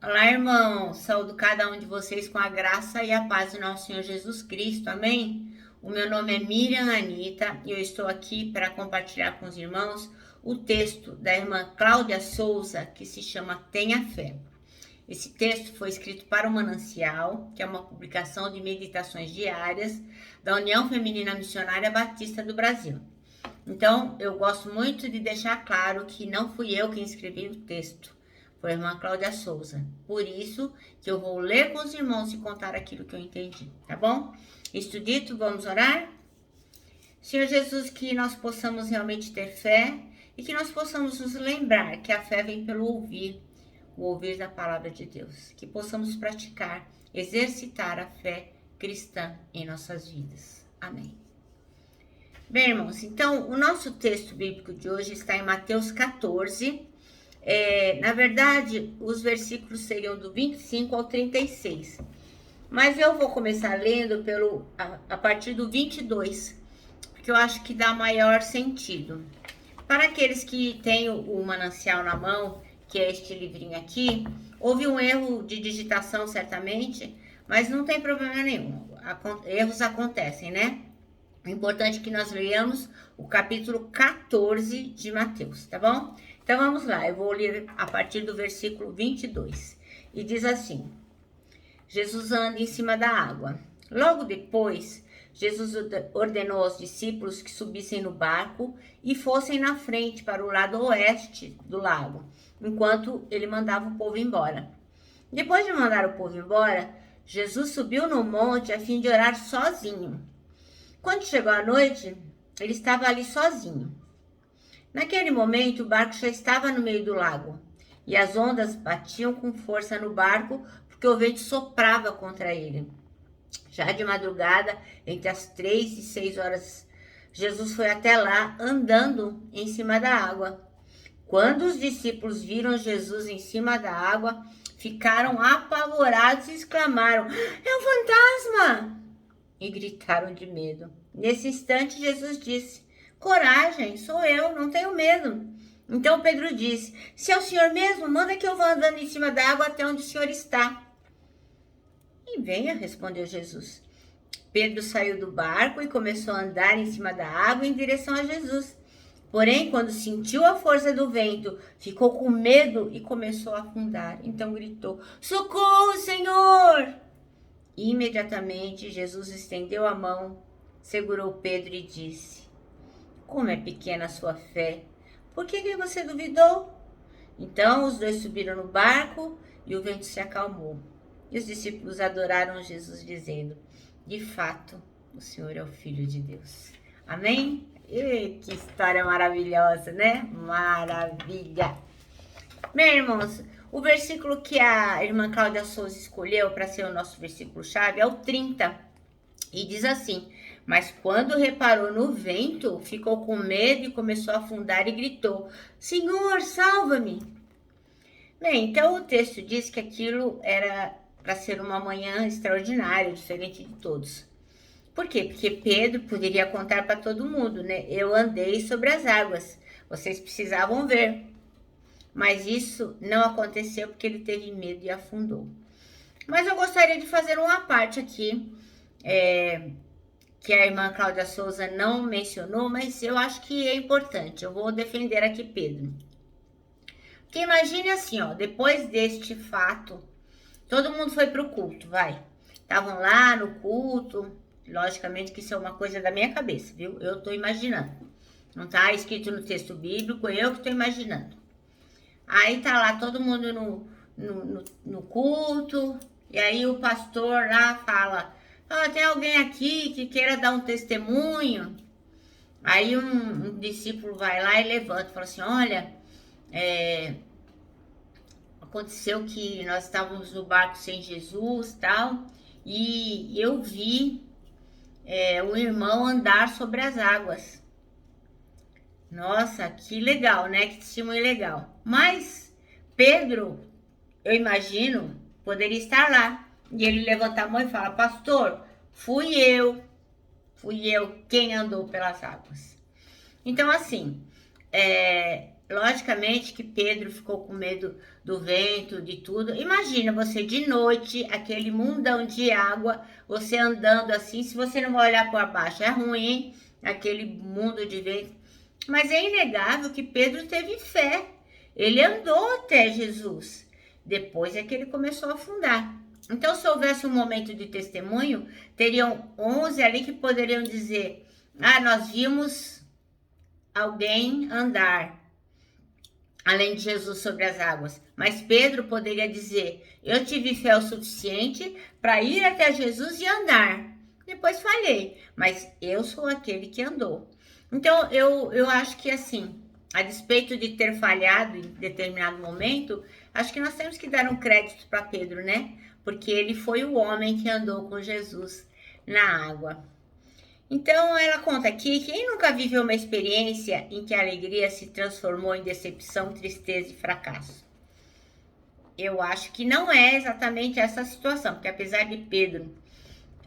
Olá, irmão. Saúdo cada um de vocês com a graça e a paz do nosso Senhor Jesus Cristo. Amém? O meu nome é Miriam Anita e eu estou aqui para compartilhar com os irmãos o texto da irmã Cláudia Souza, que se chama Tenha Fé. Esse texto foi escrito para o Manancial, que é uma publicação de meditações diárias da União Feminina Missionária Batista do Brasil. Então, eu gosto muito de deixar claro que não fui eu quem escrevi o texto, foi a irmã Cláudia Souza. Por isso que eu vou ler com os irmãos e contar aquilo que eu entendi, tá bom? Isto dito, vamos orar? Senhor Jesus, que nós possamos realmente ter fé e que nós possamos nos lembrar que a fé vem pelo ouvir, o ouvir da palavra de Deus. Que possamos praticar, exercitar a fé cristã em nossas vidas. Amém. Bem, irmãos, então o nosso texto bíblico de hoje está em Mateus 14. Na verdade, os versículos seriam do 25 ao 36. Mas eu vou começar lendo a partir do 22, porque eu acho que dá maior sentido. Para aqueles que têm o manancial na mão, que é este livrinho aqui, houve um erro de digitação certamente, mas não tem problema nenhum. Erros acontecem, né? O importante é que nós leiamos o capítulo 14 de Mateus, tá bom? Então vamos lá, eu vou ler a partir do versículo 22. E diz assim: Jesus anda em cima da água. Logo depois, Jesus ordenou aos discípulos que subissem no barco e fossem na frente para o lado oeste do lago, enquanto ele mandava o povo embora. Depois de mandar o povo embora, Jesus subiu no monte a fim de orar sozinho. Quando chegou a noite, ele estava ali sozinho. Naquele momento, o barco já estava no meio do lago e as ondas batiam com força no barco porque o vento soprava contra ele. Já de madrugada, entre as 3 e 6 horas, Jesus foi até lá andando em cima da água. Quando os discípulos viram Jesus em cima da água, ficaram apavorados e exclamaram: "É um fantasma!" E gritaram de medo. Nesse instante, Jesus disse: "Coragem, sou eu, não tenho medo." Então Pedro disse: "Se é o Senhor mesmo, manda que eu vá andando em cima da água até onde o Senhor está." "E venha," respondeu Jesus. Pedro saiu do barco e começou a andar em cima da água em direção a Jesus. Porém, quando sentiu a força do vento, ficou com medo e começou a afundar. Então gritou: "Socorro, Senhor!" E imediatamente Jesus estendeu a mão, segurou Pedro e disse: "Como é pequena a sua fé, por que você duvidou?" Então os dois subiram no barco e o vento se acalmou. E os discípulos adoraram Jesus, dizendo: "De fato, o Senhor é o Filho de Deus." Amém? E que história maravilhosa, né? Maravilha! Bem, irmãos, o versículo que a irmã Cláudia Souza escolheu para ser o nosso versículo-chave é o 30. E diz assim: "Mas quando reparou no vento, ficou com medo e começou a afundar e gritou: 'Senhor, salva-me!'" Bem, então o texto diz que aquilo era para ser uma manhã extraordinária, diferente de todos. Por quê? Porque Pedro poderia contar para todo mundo, né? "Eu andei sobre as águas, vocês precisavam ver." Mas isso não aconteceu porque ele teve medo e afundou. Mas eu gostaria de fazer uma parte aqui, que a irmã Cláudia Souza não mencionou, mas eu acho que é importante. Eu vou defender aqui Pedro. Porque imagine assim, ó, depois deste fato, todo mundo foi pro culto, vai. Estavam lá no culto, logicamente que isso é uma coisa da minha cabeça, viu? Eu tô imaginando. Não tá escrito no texto bíblico, eu que tô imaginando. Aí tá lá todo mundo no culto, e aí o pastor lá fala: "Tem alguém aqui que queira dar um testemunho?" Aí um discípulo vai lá e levanta e fala assim: "Olha, aconteceu que nós estávamos no barco sem Jesus e tal, e eu vi um irmão andar sobre as águas." Nossa, que legal, né? Que testemunho legal. Mas Pedro, eu imagino, poderia estar lá. E ele levanta a mão e fala: "Pastor, fui eu quem andou pelas águas." Então, assim, logicamente que Pedro ficou com medo do vento, de tudo. Imagina você de noite, aquele mundão de água, você andando assim, se você não vai olhar para baixo, é ruim, aquele mundo de vento. Mas é inegável que Pedro teve fé. Ele andou até Jesus. Depois é que ele começou a afundar. Então, se houvesse um momento de testemunho, teriam 11 ali que poderiam dizer: ah, nós vimos alguém andar além de Jesus sobre as águas. Mas Pedro poderia dizer: eu tive fé o suficiente para ir até Jesus e andar. Depois falhei, mas eu sou aquele que andou. Então, eu acho que assim, a despeito de ter falhado em determinado momento, acho que nós temos que dar um crédito para Pedro, né? Porque ele foi o homem que andou com Jesus na água. Então, ela conta aqui que quem nunca viveu uma experiência em que a alegria se transformou em decepção, tristeza e fracasso? Eu acho que não é exatamente essa situação, porque apesar de Pedro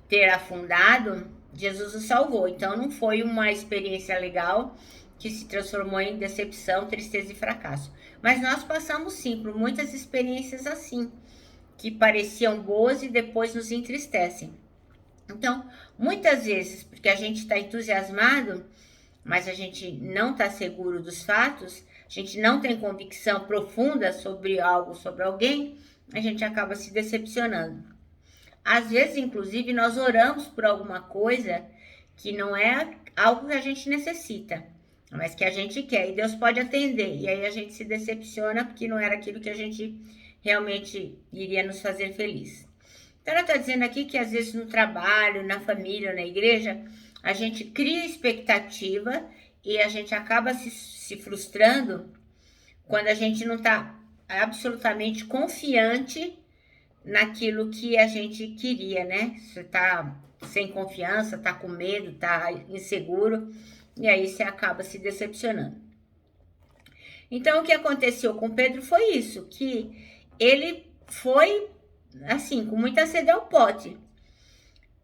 ter afundado, Jesus o salvou. Então, não foi uma experiência legal que se transformou em decepção, tristeza e fracasso. Mas nós passamos sim por muitas experiências assim, que pareciam boas e depois nos entristecem. Então, muitas vezes, porque a gente está entusiasmado, mas a gente não está seguro dos fatos, a gente não tem convicção profunda sobre algo, sobre alguém, a gente acaba se decepcionando. Às vezes, inclusive, nós oramos por alguma coisa que não é algo que a gente necessita, mas que a gente quer, e Deus pode atender, e aí a gente se decepciona porque não era aquilo que a gente realmente iria nos fazer feliz. Então, ela está dizendo aqui que às vezes no trabalho, na família, na igreja, a gente cria expectativa e a gente acaba se frustrando quando a gente não está absolutamente confiante naquilo que a gente queria, né? Você está sem confiança, está com medo, está inseguro e aí você acaba se decepcionando. Então, o que aconteceu com Pedro foi isso, que ele foi assim, com muita sede ao pote.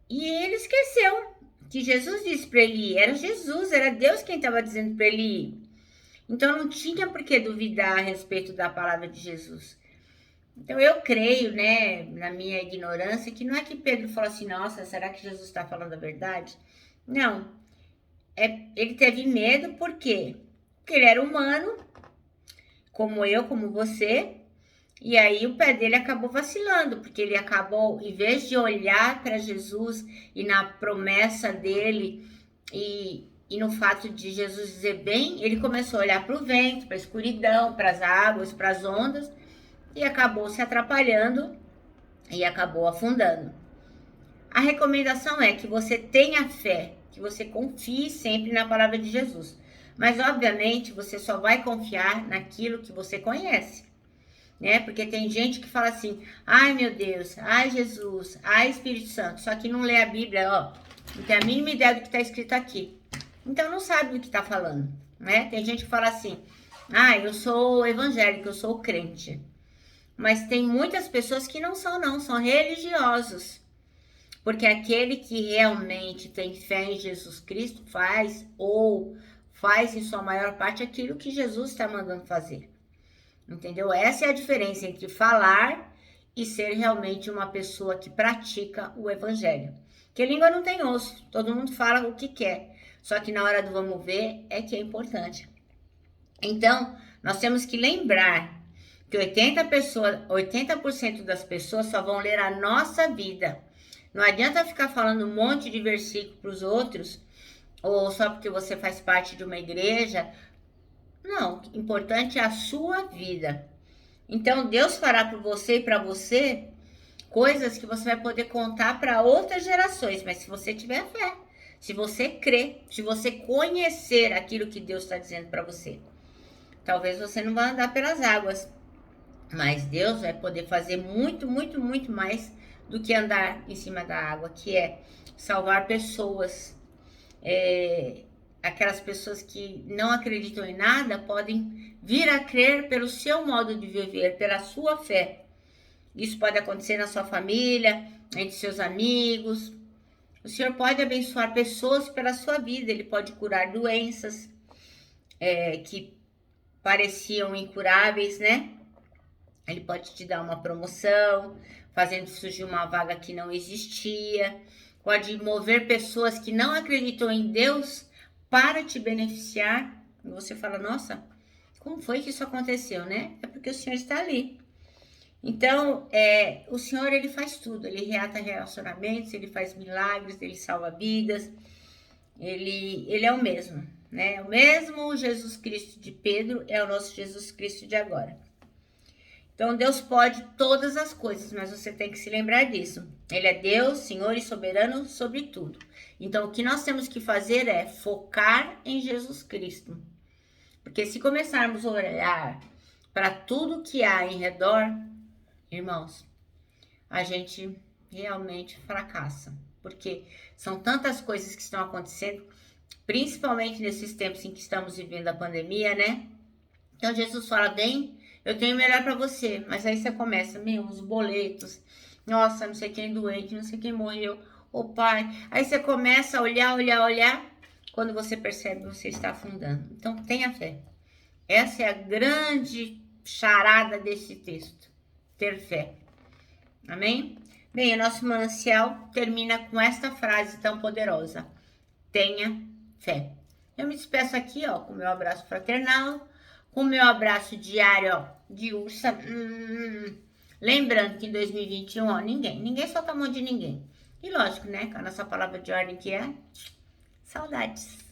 E ele esqueceu que Jesus disse para ele ir. Era Jesus, era Deus quem estava dizendo para ele ir. Então não tinha por que duvidar a respeito da palavra de Jesus. Então eu creio, né, na minha ignorância, que não é que Pedro falou assim: nossa, será que Jesus está falando a verdade? Não. Ele teve medo por quê? Porque ele era humano, como eu, como você. E aí o pé dele acabou vacilando, porque ele acabou, em vez de olhar para Jesus e na promessa dele e no fato de Jesus dizer bem, ele começou a olhar para o vento, para a escuridão, para as águas, para as ondas e acabou se atrapalhando e acabou afundando. A recomendação é que você tenha fé, que você confie sempre na palavra de Jesus. Mas obviamente você só vai confiar naquilo que você conhece. Né? Porque tem gente que fala assim: ai meu Deus, ai Jesus, ai Espírito Santo, só que não lê a Bíblia, ó, não tem a mínima ideia do que está escrito aqui. Então não sabe do que está falando, né? Tem gente que fala assim: ah, eu sou evangélico, eu sou crente. Mas tem muitas pessoas que não são, não, são religiosos. Porque aquele que realmente tem fé em Jesus Cristo faz, ou faz em sua maior parte aquilo que Jesus está mandando fazer. Entendeu? Essa é a diferença entre falar e ser realmente uma pessoa que pratica o evangelho. Porque língua não tem osso, todo mundo fala o que quer. Só que na hora do vamos ver é que é importante. Então, nós temos que lembrar que 80% das pessoas só vão ler a nossa vida. Não adianta ficar falando um monte de versículo para os outros, ou só porque você faz parte de uma igreja. Não, o importante é a sua vida. Então, Deus fará por você e para você coisas que você vai poder contar para outras gerações, mas se você tiver fé, se você crer, se você conhecer aquilo que Deus está dizendo para você. Talvez você não vá andar pelas águas, mas Deus vai poder fazer muito, muito, muito mais do que andar em cima da água, que é salvar pessoas. Aquelas pessoas que não acreditam em nada podem vir a crer pelo seu modo de viver, pela sua fé. Isso pode acontecer na sua família, entre seus amigos. O Senhor pode abençoar pessoas pela sua vida, Ele pode curar doenças que pareciam incuráveis, né? Ele pode te dar uma promoção, fazendo surgir uma vaga que não existia. Pode mover pessoas que não acreditam em Deus para te beneficiar. E você fala, nossa, como foi que isso aconteceu, né? É porque o Senhor está ali. Então, o Senhor, ele faz tudo. Ele reata relacionamentos, ele faz milagres, ele salva vidas. Ele é o mesmo, né? O mesmo Jesus Cristo de Pedro é o nosso Jesus Cristo de agora. Então, Deus pode todas as coisas, mas você tem que se lembrar disso. Ele é Deus, Senhor e soberano sobre tudo. Então, o que nós temos que fazer é focar em Jesus Cristo. Porque se começarmos a olhar para tudo que há em redor, irmãos, a gente realmente fracassa. Porque são tantas coisas que estão acontecendo, principalmente nesses tempos em que estamos vivendo a pandemia, né? Então, Jesus fala, bem, eu tenho melhor para você. Mas aí você começa, os boletos. Nossa, não sei quem é doente, não sei quem morreu. Ô pai. Aí você começa a olhar. Quando você percebe, você está afundando. Então, tenha fé. Essa é a grande charada desse texto. Ter fé. Amém? Bem, o nosso manancial termina com esta frase tão poderosa. Tenha fé. Eu me despeço aqui, ó, com o meu abraço fraternal, com o meu abraço diário, ó, de ursa. Lembrando que em 2021, ó, ninguém solta a mão de ninguém. E lógico, né, com a nossa palavra de ordem que é saudades.